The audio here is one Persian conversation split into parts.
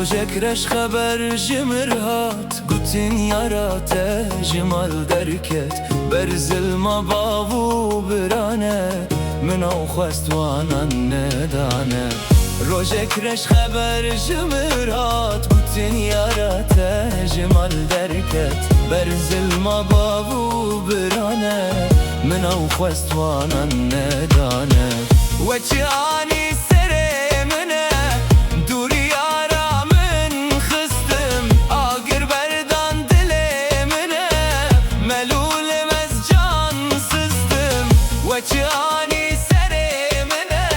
روجك رش خبر جمرهات قوتين ياراته جمال دركت برزل ما بابو برانه من او خواست وانا ندانه روجك رش خبر جمرهات قوتين ياراته جمال دركت برزل ما بابو برانه من او خواست وانا ندانه وچی آنی سره منه دوری یارا من خستم آگر بردان دل منه ملول مز جان سستم وچی آنی سره منه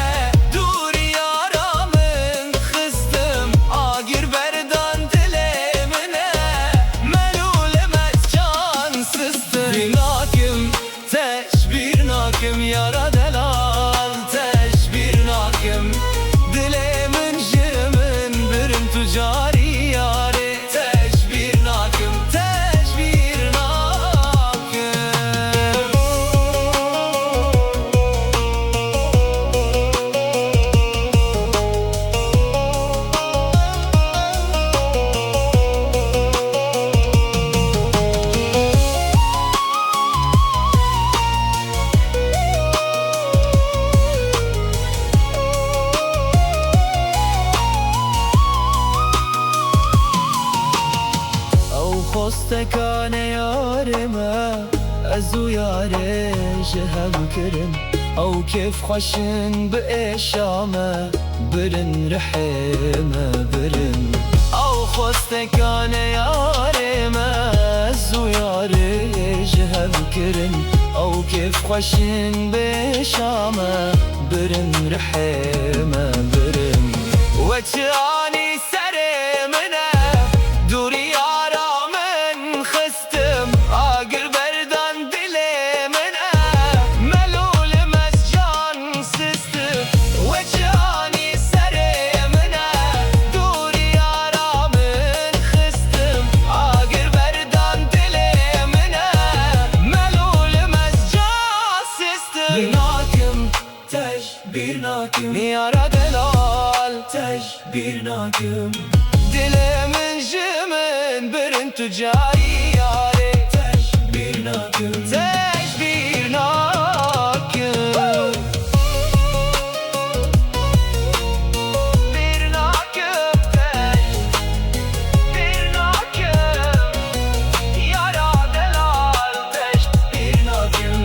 دوری یارا من خستم آگر بردان دل منه ملول مز جان سستم بیناکم تشبیر ناکم یارا دلال تشبیر ناکم دلمن جمن برم تجاری یاره تشبیر ناکم تشبیر ناکم خستكان يارما ازو ياري جهب كرن او كيف خشن بإشامة برن رحمة برن او خستكان يارما ازو ياري جهب كرن او كيف خشن بإشامة برن رحمة برن وچاني سري منه دوري تشبیر ناکم یارا دلال تشبیر ناکم دلمن جمن برن تجاری یاره تشبیر ناکم تشبیر ناکم بیر ناکم تشبیر ناکم یارا دلال تشبیر ناکم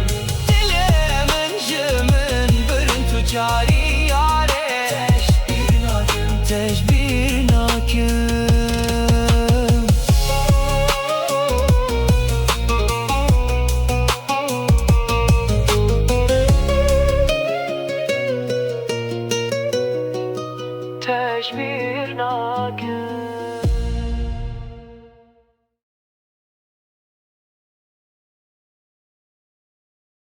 دلمن جمن تجاری یاره تشبیر ناکم تشبیر ناکم تشبیر ناکم